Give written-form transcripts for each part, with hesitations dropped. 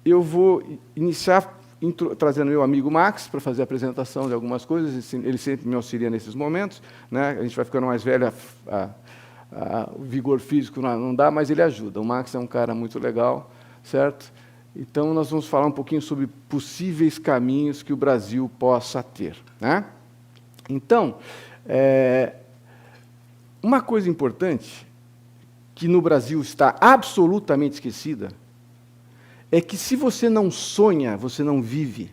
eu vou iniciar trazendo meu amigo Max para fazer a apresentação de algumas coisas. Ele sempre me auxilia nesses momentos, né? A gente vai ficando mais velho, o vigor físico não dá, mas ele ajuda. O Max é um cara muito legal, certo? Então, nós vamos falar um pouquinho sobre possíveis caminhos que o Brasil possa ter, né? Então, uma coisa importante que no Brasil está absolutamente esquecida é que, se você não sonha, você não vive.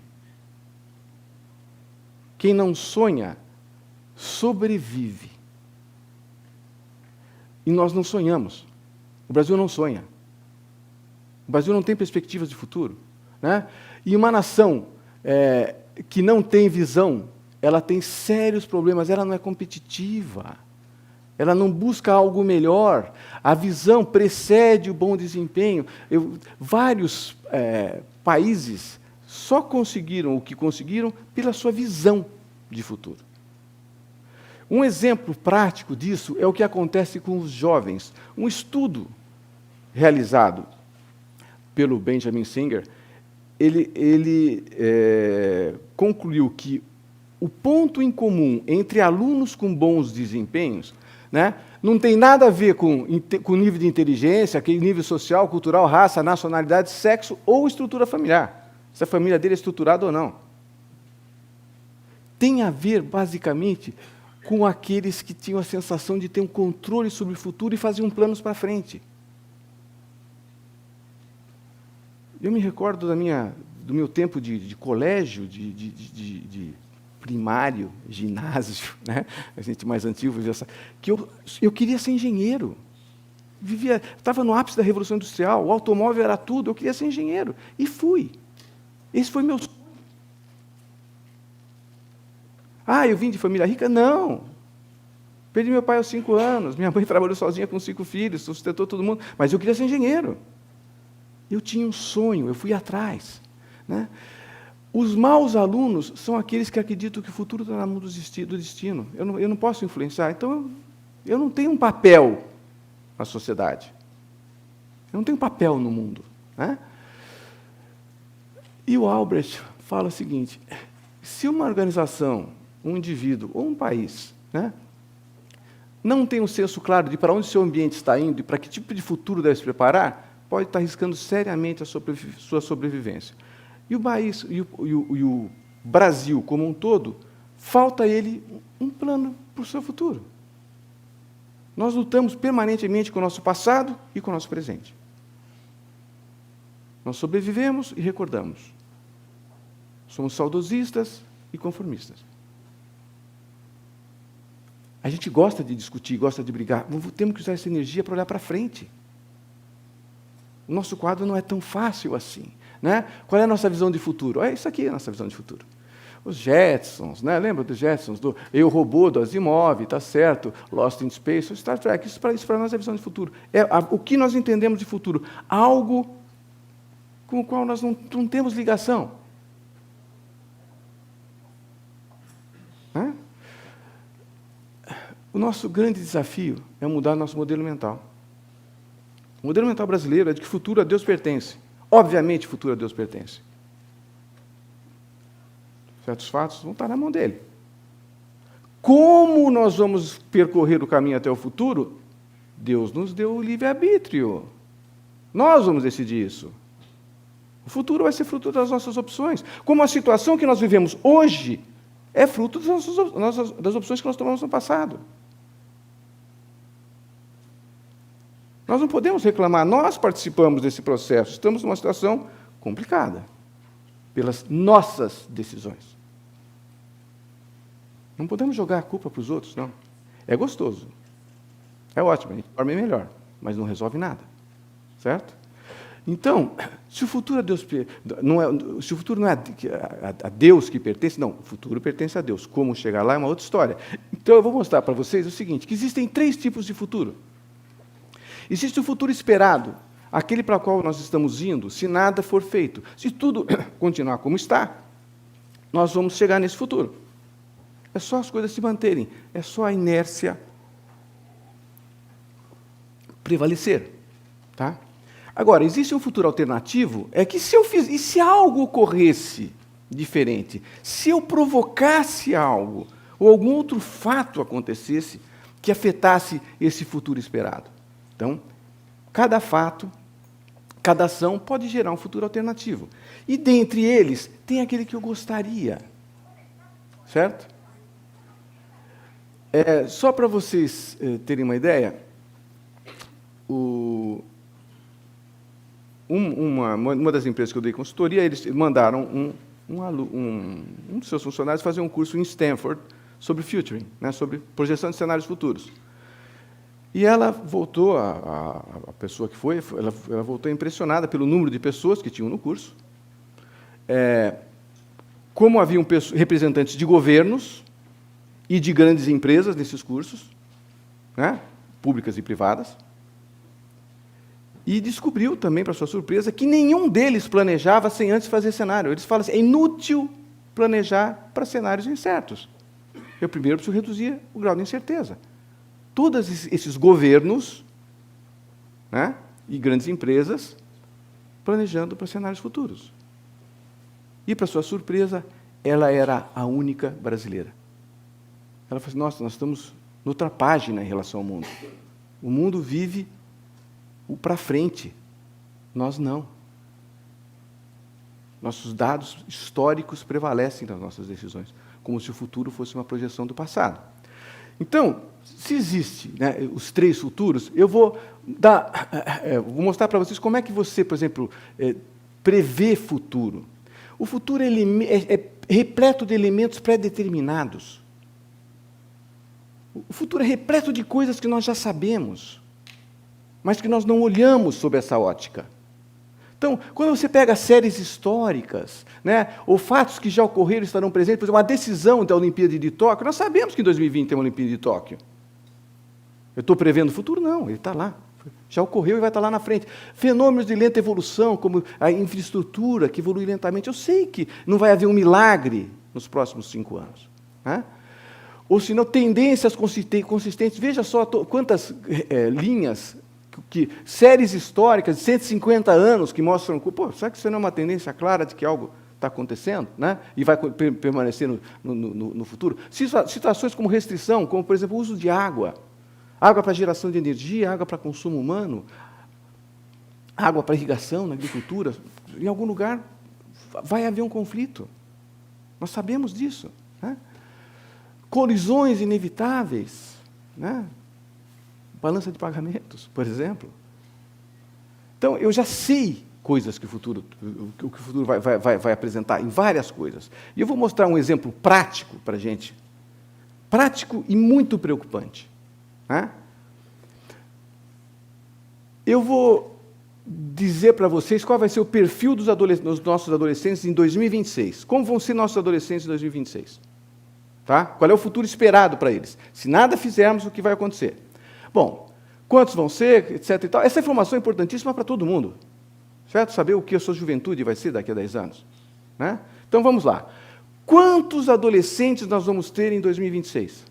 Quem não sonha, sobrevive. E nós não sonhamos. O Brasil não sonha. O Brasil não tem perspectivas de futuro, né? E uma nação que não tem visão, ela tem sérios problemas, ela não é competitiva. Ela não busca algo melhor. A visão precede o bom desempenho. Vários países só conseguiram o que conseguiram pela sua visão de futuro. Um exemplo prático disso é o que acontece com os jovens. Um estudo realizado pelo Benjamin Singer, ele concluiu que o ponto em comum entre alunos com bons desempenhos, né, não tem nada a ver com nível de inteligência, aquele nível social, cultural, raça, nacionalidade, sexo ou estrutura familiar. Se a família dele é estruturada ou não. Tem a ver, basicamente, com aqueles que tinham a sensação de ter um controle sobre o futuro e faziam planos para frente. Eu me recordo do meu tempo de colégio, de primário, ginásio, né? A gente mais antigo vivia que eu queria ser engenheiro. Estava no ápice da Revolução Industrial, o automóvel era tudo, eu queria ser engenheiro. E fui. Esse foi meu sonho. Eu vim de família rica? Não. Perdi meu pai aos 5 anos, minha mãe trabalhou sozinha com 5 filhos, sustentou todo mundo, mas eu queria ser engenheiro. Eu tinha um sonho, eu fui atrás, né? Os maus alunos são aqueles que acreditam que o futuro está na mão do destino. Eu não posso influenciar, então eu não tenho um papel na sociedade. Eu não tenho papel no mundo, né? E o Albrecht fala o seguinte: se uma organização, um indivíduo ou um país, né, não tem um senso claro de para onde o seu ambiente está indo e para que tipo de futuro deve se preparar, pode estar arriscando seriamente a sua sobrevivência. E o Brasil, como um todo, falta a ele um plano para o seu futuro. Nós lutamos permanentemente com o nosso passado e com o nosso presente. Nós sobrevivemos e recordamos. Somos saudosistas e conformistas. A gente gosta de discutir, gosta de brigar. Temos que usar essa energia para olhar para frente. O nosso quadro não é tão fácil assim, né? Qual é a nossa visão de futuro? Isso aqui é a nossa visão de futuro. Os Jetsons, né? Lembra dos Jetsons? Do Eu, Robô, do Asimov, tá certo? Lost in Space, Star Trek. Isso para nós é a visão de futuro. O que nós entendemos de futuro? Algo com o qual nós não temos ligação. Né? O nosso grande desafio é mudar nosso modelo mental. O modelo mental brasileiro é de que o futuro a Deus pertence. Obviamente, o futuro a Deus pertence. Certos fatos vão estar na mão dele. Como nós vamos percorrer o caminho até o futuro? Deus nos deu o livre-arbítrio. Nós vamos decidir isso. O futuro vai ser fruto das nossas opções. Como a situação que nós vivemos hoje é fruto das opções que nós tomamos no passado. Nós não podemos reclamar, nós participamos desse processo, estamos numa situação complicada, pelas nossas decisões. Não podemos jogar a culpa para os outros, não. É gostoso, é ótimo, a gente dorme melhor, mas não resolve nada, certo? Então, se o futuro não é a Deus que pertence, não, o futuro pertence a Deus. Como chegar lá é uma outra história. Então, eu vou mostrar para vocês o seguinte, que existem 3 tipos de futuro. Existe o futuro esperado, aquele para o qual nós estamos indo, se nada for feito. Se tudo continuar como está, nós vamos chegar nesse futuro. É só as coisas se manterem, é só a inércia prevalecer. Tá? Agora, existe um futuro alternativo, é que se eu fiz, e se algo ocorresse diferente, se eu provocasse algo, ou algum outro fato acontecesse que afetasse esse futuro esperado. Então, cada fato, cada ação pode gerar um futuro alternativo. E dentre eles, tem aquele que eu gostaria. Certo? Só para vocês terem uma ideia, uma das empresas que eu dei consultoria, eles mandaram um dos seus funcionários fazer um curso em Stanford sobre futuring, né, sobre projeção de cenários futuros. E ela voltou, a pessoa que foi, ela voltou impressionada pelo número de pessoas que tinham no curso, como haviam representantes de governos e de grandes empresas nesses cursos, né, públicas e privadas, e descobriu também, para sua surpresa, que nenhum deles planejava sem antes fazer cenário. Eles falam assim, é inútil planejar para cenários incertos. Eu primeiro preciso reduzir o grau de incerteza. Todos esses governos, né, e grandes empresas planejando para cenários futuros. E, para sua surpresa, ela era a única brasileira. Ela falou assim, nossa, nós estamos noutra página em relação ao mundo. O mundo vive o para frente, nós não. Nossos dados históricos prevalecem nas nossas decisões, como se o futuro fosse uma projeção do passado. Então, se existe, né, os três futuros, eu vou vou mostrar para vocês como é que você, por exemplo, prevê futuro. O futuro é repleto de elementos pré-determinados. O futuro é repleto de coisas que nós já sabemos, mas que nós não olhamos sob essa ótica. Então, quando você pega séries históricas, né, ou fatos que já ocorreram e estarão presentes, por exemplo, uma decisão da Olimpíada de Tóquio, nós sabemos que em 2020 tem uma Olimpíada de Tóquio. Eu estou prevendo o futuro? Não, ele está lá. Já ocorreu e vai estar lá na frente. Fenômenos de lenta evolução, como a infraestrutura que evolui lentamente. Eu sei que não vai haver um milagre nos próximos 5 anos. Né? Ou, se não, tendências consistentes. Veja só quantas linhas, séries históricas de 150 anos que mostram... Pô, será que isso não é uma tendência clara de que algo está acontecendo, né? E vai permanecer no futuro? Situações como restrição, como, por exemplo, o uso de água. Água para geração de energia, água para consumo humano, água para irrigação na agricultura. Em algum lugar vai haver um conflito. Nós sabemos disso. Né? Colisões inevitáveis. Né? Balança de pagamentos, por exemplo. Então, eu já sei coisas que o futuro vai apresentar, em várias coisas. E eu vou mostrar um exemplo prático para a gente. Prático e muito preocupante. Eu vou dizer para vocês qual vai ser o perfil dos nossos adolescentes em 2026. Como vão ser nossos adolescentes em 2026? Tá? Qual é o futuro esperado para eles? Se nada fizermos, o que vai acontecer? Bom, quantos vão ser, etc. E tal. Essa informação é importantíssima para todo mundo. Certo? Saber o que a sua juventude vai ser daqui a 10 anos. Né? Então, vamos lá. Quantos adolescentes nós vamos ter em 2026?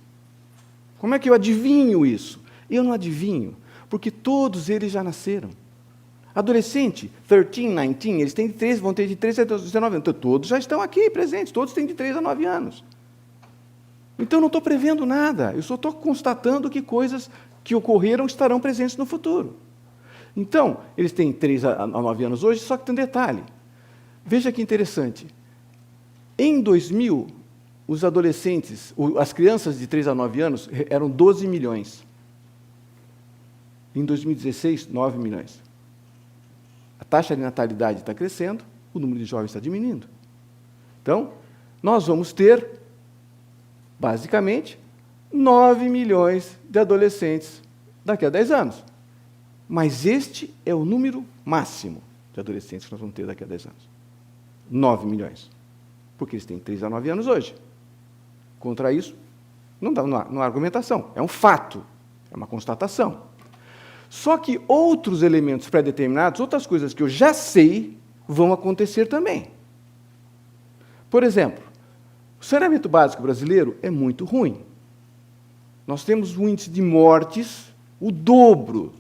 Como é que eu adivinho isso? Eu não adivinho, porque todos eles já nasceram. Adolescente, 13, 19, eles têm vão ter de 13 a 19 anos. Então, todos já estão aqui presentes, todos têm de 3 a 9 anos. Então, eu não estou prevendo nada, eu só estou constatando que coisas que ocorreram estarão presentes no futuro. Então, eles têm 3 a 9 anos hoje, só que tem um detalhe. Veja que interessante. Em 2000, os adolescentes, as crianças de 3 a 9 anos eram 12 milhões. Em 2016, 9 milhões. A taxa de natalidade está crescendo, o número de jovens está diminuindo. Então, nós vamos ter, basicamente, 9 milhões de adolescentes daqui a 10 anos. Mas este é o número máximo de adolescentes que nós vamos ter daqui a 10 anos. 9 milhões. Porque eles têm 3 a 9 anos hoje. Contra isso, não há argumentação. É um fato, é uma constatação. Só que outros elementos pré-determinados, outras coisas que eu já sei, vão acontecer também. Por exemplo, o saneamento básico brasileiro é muito ruim. Nós temos um índice de mortes o dobro,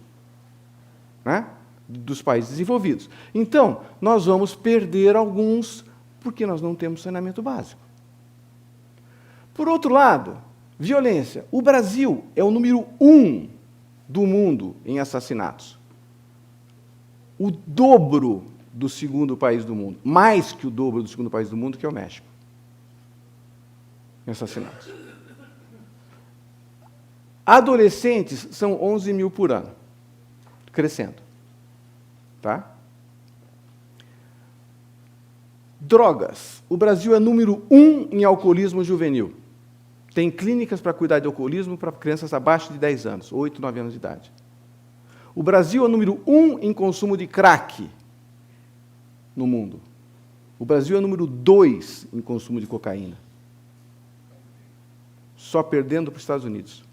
né, dos países desenvolvidos. Então, nós vamos perder alguns porque nós não temos saneamento básico. Por outro lado, violência. O Brasil é o número 1 do mundo em assassinatos. O dobro do segundo país do mundo. Mais que o dobro do segundo país do mundo, que é o México. Em assassinatos. Adolescentes são 11 mil por ano. Crescendo. Tá? Drogas. O Brasil é número 1 em alcoolismo juvenil. Tem clínicas para cuidar de alcoolismo para crianças abaixo de 10 anos, 8, 9 anos de idade. O Brasil é o número 1 em consumo de crack no mundo. O Brasil é o número 2 em consumo de cocaína. Só perdendo para os Estados Unidos,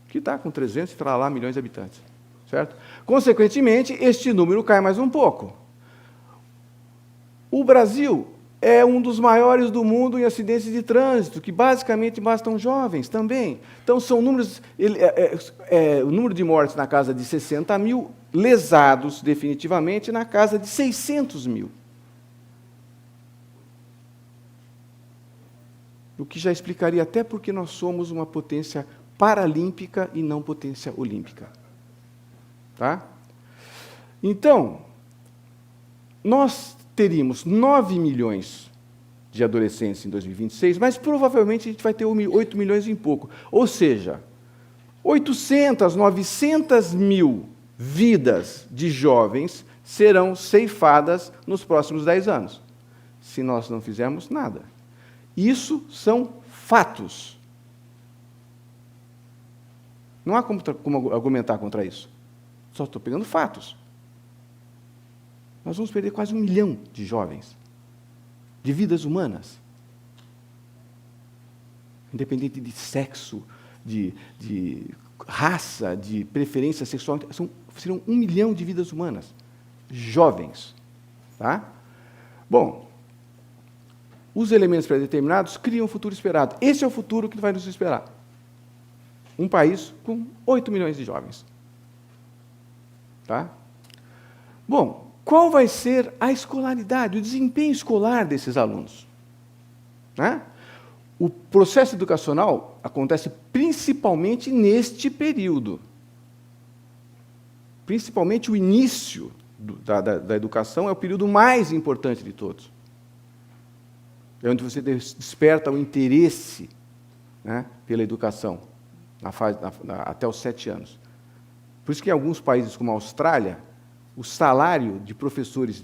que está com 300 e milhões de habitantes. Certo? Consequentemente, este número cai mais um pouco. O Brasil é um dos maiores do mundo em acidentes de trânsito, que basicamente bastam jovens também. Então, são números... o número de mortes na casa de 60 mil, lesados definitivamente na casa de 600 mil. O que já explicaria até porque nós somos uma potência paralímpica e não potência olímpica. Tá? Então, nós teríamos 9 milhões de adolescentes em 2026, mas provavelmente a gente vai ter 8 milhões em pouco. Ou seja, 800, 900 mil vidas de jovens serão ceifadas nos próximos 10 anos, se nós não fizermos nada. Isso são fatos. Não há como argumentar contra isso. Só estou pegando fatos. Nós vamos perder quase 1 milhão de jovens, de vidas humanas. Independente de sexo, de raça, de preferência sexual, serão 1 milhão de vidas humanas, jovens. Tá? Bom, os elementos pré-determinados criam o futuro esperado. Esse é o futuro que vai nos esperar. Um país com 8 milhões de jovens. Tá? Bom, qual vai ser a escolaridade, o desempenho escolar desses alunos? Né? O processo educacional acontece principalmente neste período. Principalmente o início da educação é o período mais importante de todos. É onde você desperta o interesse, né, pela educação, até os 7 anos. Por isso que em alguns países, como a Austrália, o salário de professores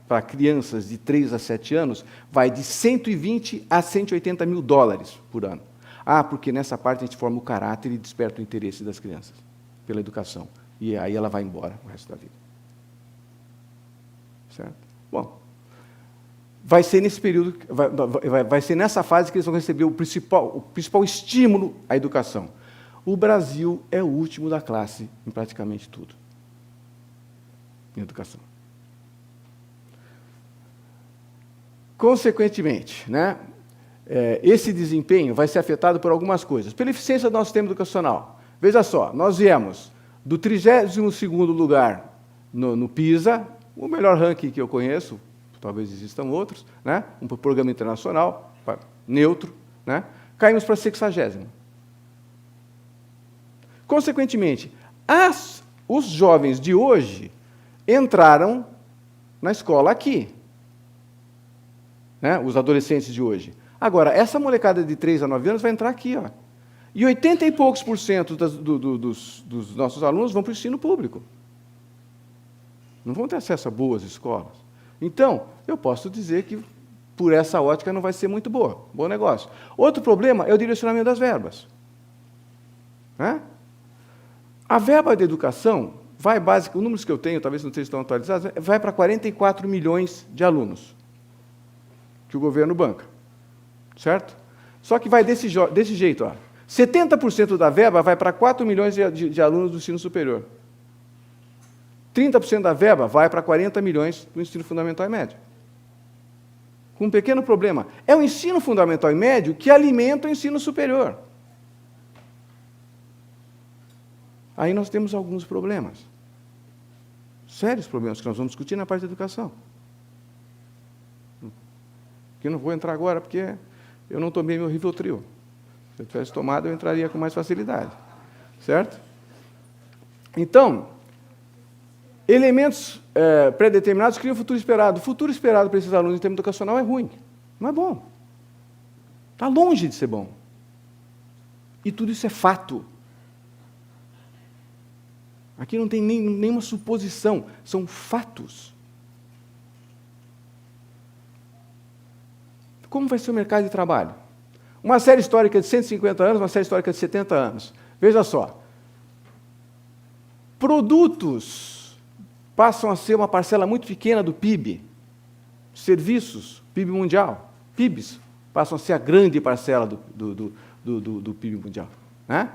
para crianças de 3 a 7 anos vai de 120 a 180 mil dólares por ano. Ah, porque nessa parte a gente forma o caráter e desperta o interesse das crianças pela educação. E aí ela vai embora o resto da vida. Certo? Bom, vai ser nesse período, vai ser nessa fase que eles vão receber o principal estímulo à educação. O Brasil é o último da classe em praticamente tudo. Em educação. Consequentemente, né, esse desempenho vai ser afetado por algumas coisas. Pela eficiência do nosso sistema educacional. Veja só, nós viemos do 32º lugar no PISA, o melhor ranking que eu conheço, talvez existam outros, né, um programa internacional, neutro, né, caímos para 60º. Consequentemente, os jovens de hoje entraram na escola aqui, né, os adolescentes de hoje. Agora, essa molecada de 3 a 9 anos vai entrar aqui, ó. E 80 e poucos por cento dos nossos alunos vão para o ensino público. Não vão ter acesso a boas escolas. Então, eu posso dizer que, por essa ótica, não vai ser muito bom negócio. Outro problema é o direcionamento das verbas. Né? A verba de educação vai, os números que eu tenho, talvez não estejam atualizados, vai para 44 milhões de alunos que o governo banca. Certo? Só que vai desse jeito, ó. 70% da verba vai para 4 milhões de alunos do ensino superior. 30% da verba vai para 40 milhões do ensino fundamental e médio. Com um pequeno problema. É o ensino fundamental e médio que alimenta o ensino superior. Aí nós temos alguns problemas. sérios problemas que nós vamos discutir na parte da educação. Que eu não vou entrar agora, porque eu não tomei meu Rivotril. Se eu tivesse tomado, eu entraria com mais facilidade. Certo? Então, elementos pré-determinados criam o futuro esperado. O futuro esperado para esses alunos em termos educacional é ruim. Não é bom. Está longe de ser bom. E tudo isso é fato. Aqui não tem nenhuma suposição, são fatos. Como vai ser o mercado de trabalho? Uma série histórica de 150 anos, uma série histórica de 70 anos. Veja só. Produtos passam a ser uma parcela muito pequena do PIB. Serviços, PIB mundial. PIBs passam a ser a grande parcela do PIB mundial. Né?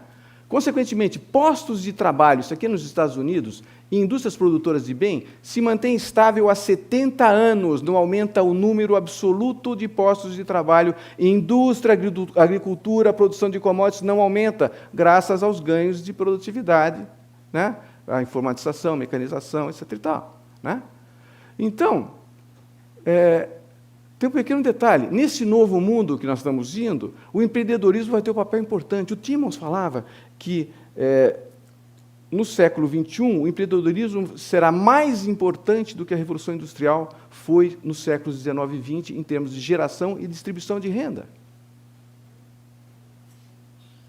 Consequentemente, postos de trabalho, isso aqui nos Estados Unidos, e indústrias produtoras de bem, se mantém estável há 70 anos, não aumenta o número absoluto de postos de trabalho. Indústria, agricultura, produção de commodities não aumenta, graças aos ganhos de produtividade, né? A informatização, mecanização, etc. E tal, né? Então, tem um pequeno detalhe. Nesse novo mundo que nós estamos indo, o empreendedorismo vai ter um papel importante. O Timmons falava que, no século XXI, o empreendedorismo será mais importante do que a Revolução Industrial foi nos séculos XIX e XX, em termos de geração e distribuição de renda.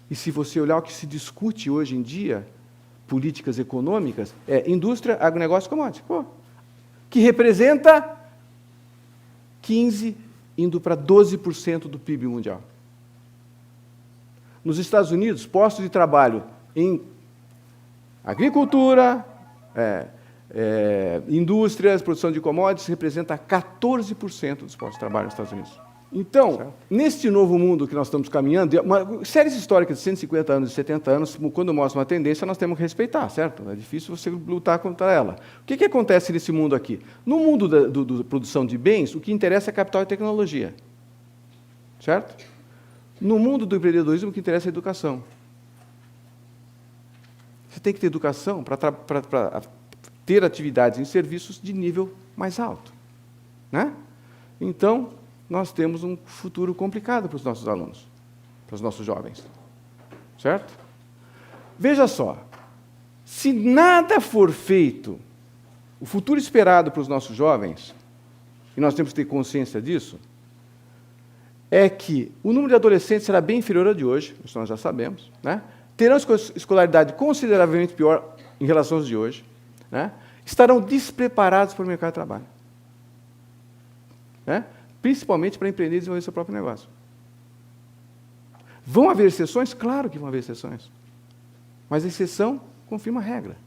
E se você olhar o que se discute hoje em dia, políticas econômicas, indústria, agronegócio e commodities, que representa 15% indo para 12% do PIB mundial. Nos Estados Unidos, postos de trabalho em agricultura, indústrias, produção de commodities, representa 14% dos postos de trabalho nos Estados Unidos. Então, neste novo mundo que nós estamos caminhando, séries históricas de 150 anos e 70 anos, quando mostram uma tendência, nós temos que respeitar, certo? É difícil você lutar contra ela. O que acontece nesse mundo aqui? No mundo da produção de bens, o que interessa é capital e tecnologia. Certo? No mundo do empreendedorismo, o que interessa é a educação. Você tem que ter educação para ter atividades em serviços de nível mais alto. Né? Então, nós temos um futuro complicado para os nossos alunos, para os nossos jovens. Certo? Veja só, se nada for feito, o futuro esperado para os nossos jovens, e nós temos que ter consciência disso, é que o número de adolescentes será bem inferior ao de hoje, isso nós já sabemos, né? Terão escolaridade consideravelmente pior em relação aos de hoje, né? Estarão despreparados para o mercado de trabalho. Né? Principalmente para empreender e desenvolver seu próprio negócio. Vão haver exceções? Claro que vão haver exceções. Mas a exceção confirma a regra.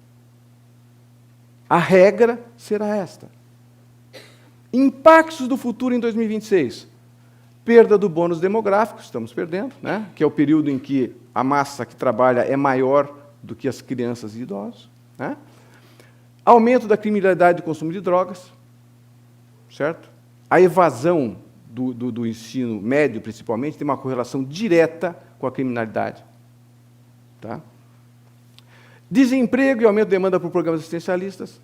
A regra será esta. Impactos do futuro em 2026. Perda do bônus demográfico, estamos perdendo, né? Que é o período em que a massa que trabalha é maior do que as crianças e idosos. Né? Aumento da criminalidade e do consumo de drogas. Certo? A evasão do ensino médio, principalmente, tem uma correlação direta com a criminalidade. Tá? Desemprego e aumento da demanda por programas assistencialistas.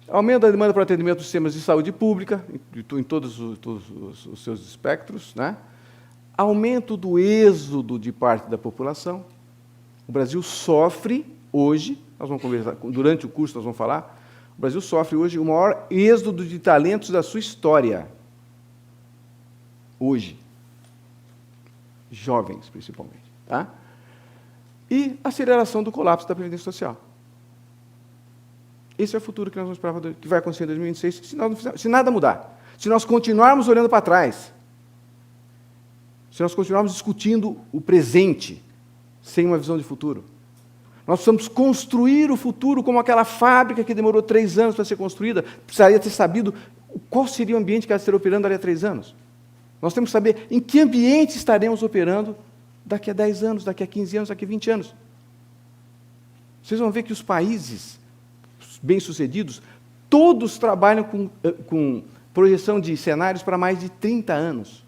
Aumento da demanda por atendimento dos sistemas de saúde pública, em todos os seus espectros. Né? Aumento do êxodo de parte da população. O Brasil sofre hoje, nós vamos conversar, durante o curso nós vamos falar, o Brasil sofre hoje o maior êxodo de talentos da sua história. Hoje. Jovens, principalmente. Tá? E aceleração do colapso da Previdência Social. Esse é o futuro que nós vamos esperar, que vai acontecer em 2026, se nada mudar. Se nós continuarmos olhando para trás, se nós continuarmos discutindo o presente, sem uma visão de futuro. Nós precisamos construir o futuro como aquela fábrica que demorou 3 anos para ser construída, precisaria ter sabido qual seria o ambiente que ela estaria operando daqui a 3 anos. Nós temos que saber em que ambiente estaremos operando daqui a 10 anos, daqui a 15 anos, daqui a 20 anos. Vocês vão ver que os países bem-sucedidos, todos trabalham com projeção de cenários para mais de 30 anos.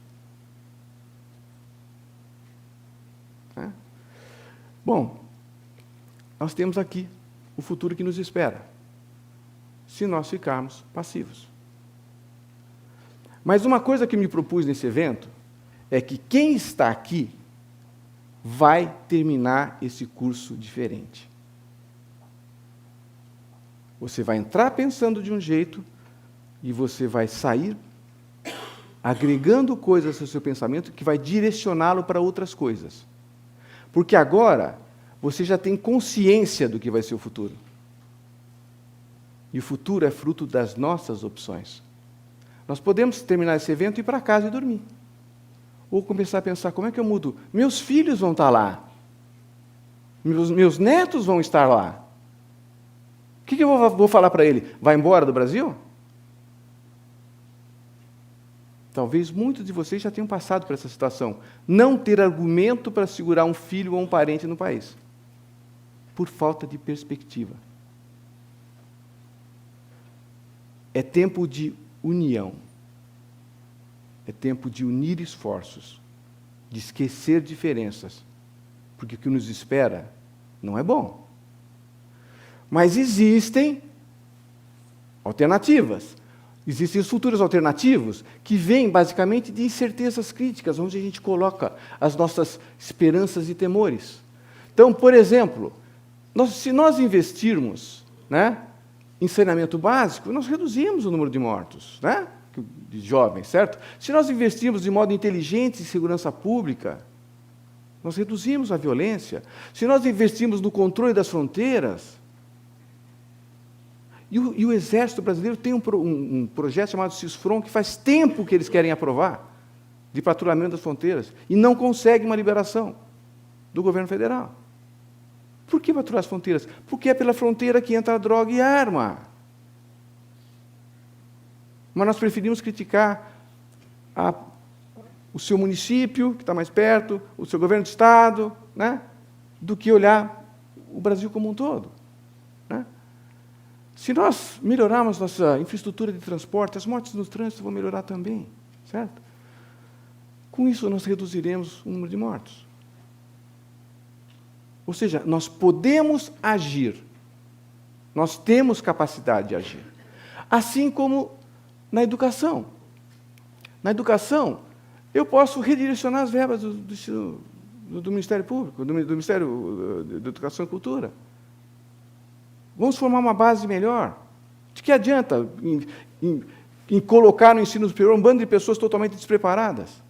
Bom, nós temos aqui o futuro que nos espera. se nós ficarmos passivos. Mas uma coisa que me propus nesse evento é que quem está aqui vai terminar esse curso diferente. Você vai entrar pensando de um jeito e você vai sair agregando coisas ao seu pensamento que vai direcioná-lo para outras coisas. Porque agora você já tem consciência do que vai ser o futuro. E o futuro é fruto das nossas opções. Nós podemos terminar esse evento e ir para casa e dormir. Ou começar a pensar, como é que eu mudo? Meus filhos vão estar lá. Meus netos vão estar lá. O que eu vou falar para ele? Vai embora do Brasil? Talvez muitos de vocês já tenham passado por essa situação. Não ter argumento para segurar um filho ou um parente no país. Por falta de perspectiva. É tempo de união. É tempo de unir esforços, de esquecer diferenças, porque o que nos espera não é bom. Mas existem alternativas. Existem os futuros alternativos que vêm, basicamente, de incertezas críticas, onde a gente coloca as nossas esperanças e temores. Então, por exemplo, se nós investirmos, né, em saneamento básico, nós reduzimos o número de mortos, né, de jovens, certo? Se nós investirmos de modo inteligente em segurança pública, nós reduzimos a violência. Se nós investirmos no controle das fronteiras, e o Exército Brasileiro tem um projeto chamado CISFRON, que faz tempo que eles querem aprovar, de patrulhamento das fronteiras, e não consegue uma liberação do governo federal. Por que patrulhar as fronteiras? Porque é pela fronteira que entra a droga e a arma. Mas nós preferimos criticar o seu município, que está mais perto, o seu governo de Estado, né, do que olhar o Brasil como um todo. Né? Se nós melhorarmos nossa infraestrutura de transporte, as mortes no trânsito vão melhorar também, certo? Com isso, nós reduziremos o número de mortos. Ou seja, nós podemos agir. Nós temos capacidade de agir. Assim como na educação. Na educação, eu posso redirecionar as verbas do Ministério Público, do Ministério da Educação e Cultura. Vamos formar uma base melhor. De que adianta em colocar no ensino superior um bando de pessoas totalmente despreparadas?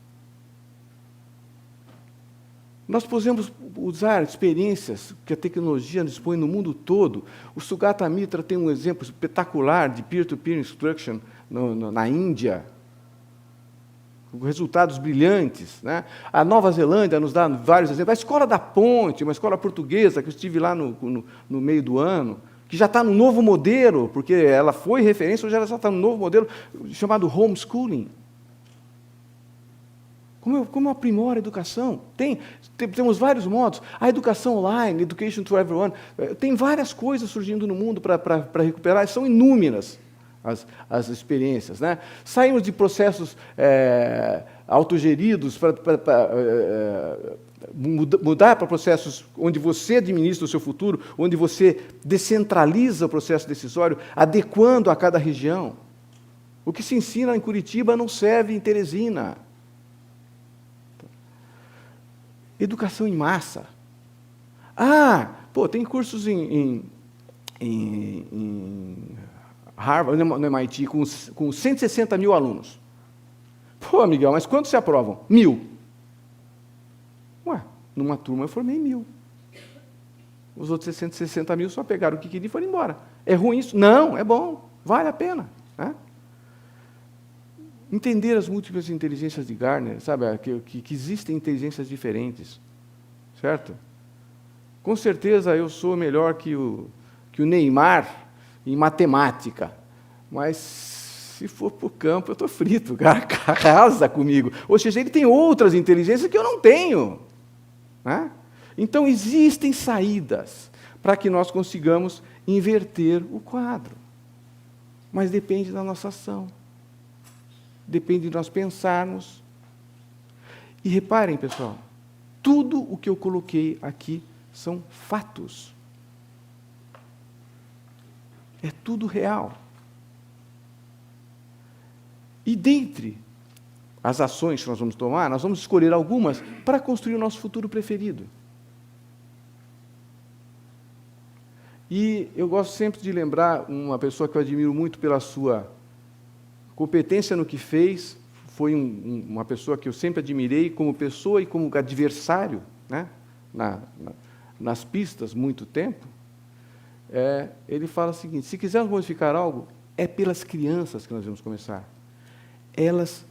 Nós podemos usar experiências que a tecnologia dispõe no mundo todo. O Sugata Mitra tem um exemplo espetacular de peer-to-peer instruction na Índia, com resultados brilhantes. Né? A Nova Zelândia nos dá vários exemplos. A Escola da Ponte, uma escola portuguesa, que eu estive lá no meio do ano, que já está no novo modelo, porque ela foi referência, hoje ela já está no novo modelo, chamado homeschooling. Como aprimora a educação? Temos vários modos. A educação online, Education to Everyone, tem várias coisas surgindo no mundo para recuperar, são inúmeras as experiências. Né? Saímos de processos autogeridos para mudar para processos onde você administra o seu futuro, onde você descentraliza o processo decisório, adequando a cada região. O que se ensina em Curitiba não serve em Teresina. Educação em massa. Tem cursos em Harvard, no MIT, com 160 mil alunos. Pô, Miguel, mas quantos se aprovam? 1.000. Numa turma eu formei 1.000. Os outros 160 mil só pegaram o que queriam e foram embora. É ruim isso? Não, é bom, vale a pena. Né? Entender as múltiplas inteligências de Gartner, sabe, que existem inteligências diferentes, certo? Com certeza eu sou melhor que o Neymar em matemática, mas se for para o campo eu estou frito, o cara arrasa comigo. Ou seja, ele tem outras inteligências que eu não tenho. Né? Então, existem saídas para que nós consigamos inverter o quadro. Mas depende da nossa ação. Depende de nós pensarmos. E reparem, pessoal, tudo o que eu coloquei aqui são fatos. É tudo real. E dentre as ações que nós vamos tomar, nós vamos escolher algumas para construir o nosso futuro preferido. E eu gosto sempre de lembrar uma pessoa que eu admiro muito pela sua competência no que fez, foi uma pessoa que eu sempre admirei como pessoa e como adversário, né, nas pistas, muito tempo. Ele fala o seguinte: se quisermos modificar algo, é pelas crianças que nós vamos começar. Elas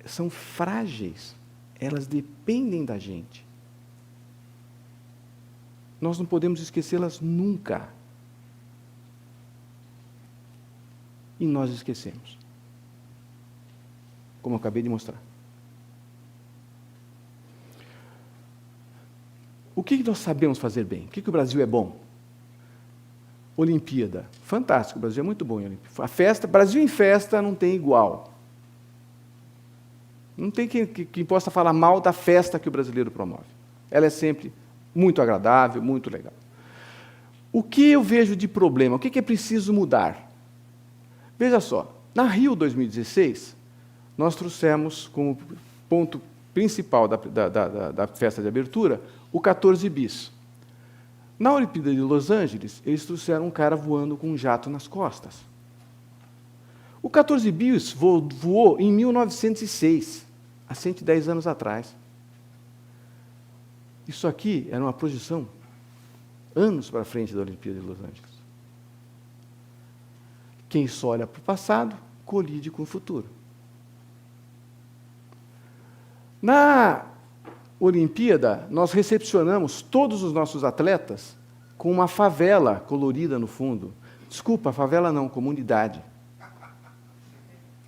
são frágeis, elas dependem da gente. Nós não podemos esquecê-las nunca. E nós esquecemos. Como eu acabei de mostrar. O que nós sabemos fazer bem? O que o Brasil é bom? Olimpíada. Fantástico, o Brasil é muito bom em Olimpíada. A festa, Brasil em festa não tem igual. Não tem quem possa falar mal da festa que o brasileiro promove. Ela é sempre muito agradável, muito legal. O que eu vejo de problema? O que é preciso mudar? Veja só, na Rio 2016, nós trouxemos como ponto principal da festa de abertura o 14 bis. Na Olimpíada de Los Angeles, eles trouxeram um cara voando com um jato nas costas. O 14 bis voou em 1906, há 110 anos atrás. Isso aqui era uma projeção anos para frente da Olimpíada de Los Angeles. Quem só olha para o passado, colide com o futuro. Na Olimpíada, nós recepcionamos todos os nossos atletas com uma favela colorida no fundo. Desculpa, favela não, comunidade.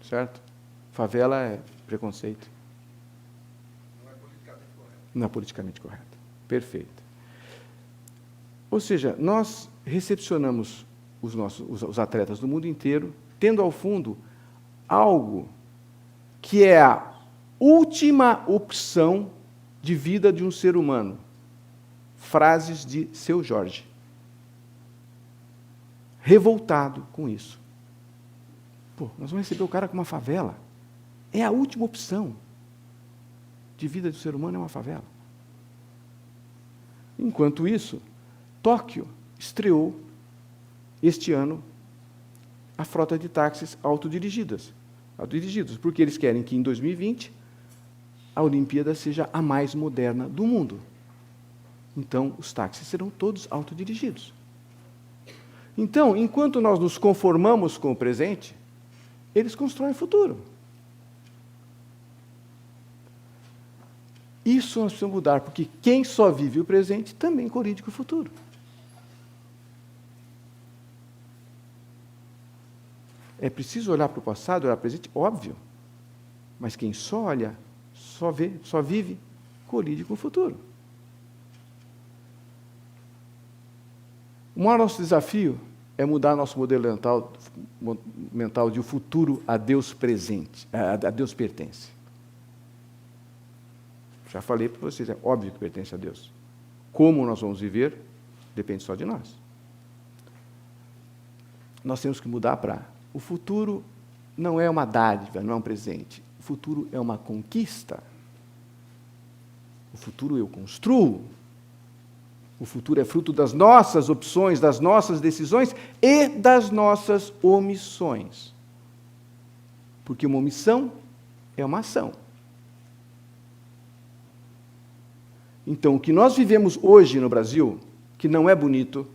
Certo? Favela é preconceito. Não é politicamente correto. Não é politicamente correto. Perfeito. Ou seja, nós recepcionamos os atletas do mundo inteiro, tendo ao fundo algo que é a última opção de vida de um ser humano. Frases de Seu Jorge. Revoltado com isso. Pô, nós vamos receber o cara com uma favela. É a última opção de vida do ser humano, é uma favela. Enquanto isso, Tóquio estreou este ano a frota de táxis autodirigidos, porque eles querem que em 2020 a Olimpíada seja a mais moderna do mundo. Então, os táxis serão todos autodirigidos. Então, enquanto nós nos conformamos com o presente, eles constroem o futuro. Isso nós precisamos mudar, porque quem só vive o presente também colide com o futuro. É preciso olhar para o passado, olhar para o presente, óbvio. Mas quem só olha, só vê, só vive, colide com o futuro. O maior nosso desafio é mudar nosso modelo mental de o futuro a Deus presente, a Deus pertence. Já falei para vocês, é óbvio que pertence a Deus. Como nós vamos viver, depende só de nós. Nós temos que mudar para o futuro não é uma dádiva, não é um presente. O futuro é uma conquista. O futuro eu construo. O futuro é fruto das nossas opções, das nossas decisões e das nossas omissões. Porque uma omissão é uma ação. Então, o que nós vivemos hoje no Brasil, que não é bonito,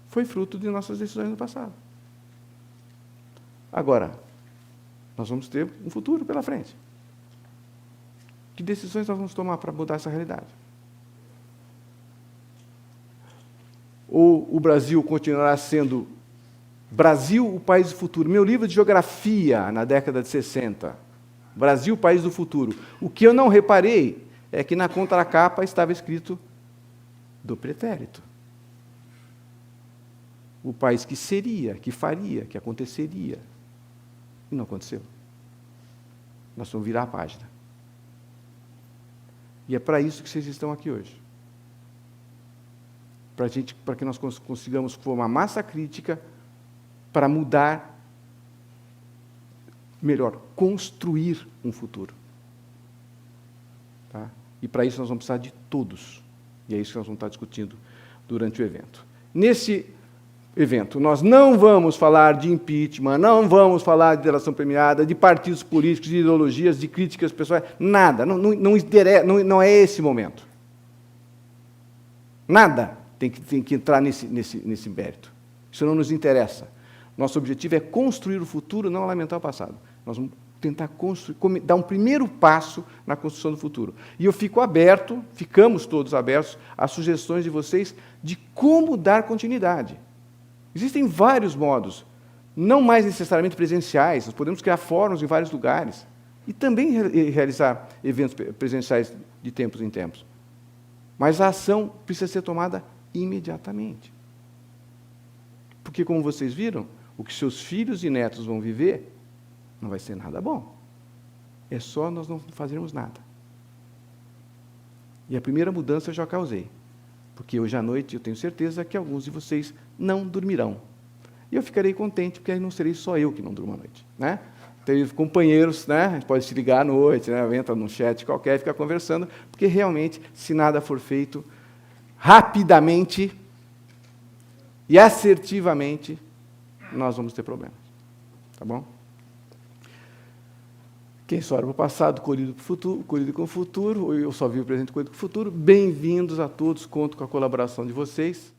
foi fruto de nossas decisões no passado. Agora, nós vamos ter um futuro pela frente. Que decisões nós vamos tomar para mudar essa realidade? Ou o Brasil continuará sendo Brasil, o país do futuro? Meu livro de geografia, na década de 60. Brasil, o país do futuro. O que eu não reparei é que na contracapa estava escrito do pretérito. O país que seria, que faria, que aconteceria. E não aconteceu. Nós vamos virar a página. E é para isso que vocês estão aqui hoje. Para que nós consigamos formar massa crítica para mudar melhor, construir um futuro. Tá? E para isso nós vamos precisar de todos. E é isso que nós vamos estar discutindo durante o evento. Nesse evento, nós não vamos falar de impeachment, não vamos falar de delação premiada, de partidos políticos, de ideologias, de críticas pessoais, nada. Não é esse momento. Nada tem que entrar nesse mérito. Isso não nos interessa. Nosso objetivo é construir o futuro, não lamentar o passado. Nós vamos tentar dar um primeiro passo na construção do futuro. E eu fico aberto, ficamos todos abertos, às sugestões de vocês de como dar continuidade. Existem vários modos, não mais necessariamente presenciais, nós podemos criar fóruns em vários lugares e também realizar eventos presenciais de tempos em tempos. Mas a ação precisa ser tomada imediatamente. Porque, como vocês viram, o que seus filhos e netos vão viver não vai ser nada bom. É só nós não fazermos nada. E a primeira mudança eu já causei. Porque hoje à noite eu tenho certeza que alguns de vocês não dormirão. E eu ficarei contente, porque aí não serei só eu que não durmo à noite. Né? Tem companheiros, né? A gente pode se ligar à noite, né? Entra num chat qualquer e fica conversando, porque realmente, se nada for feito rapidamente e assertivamente, nós vamos ter problemas. Tá bom? Quem só olha para o passado, colhido com o futuro, eu só vivo o presente, colhido com o futuro. Bem-vindos a todos, conto com a colaboração de vocês.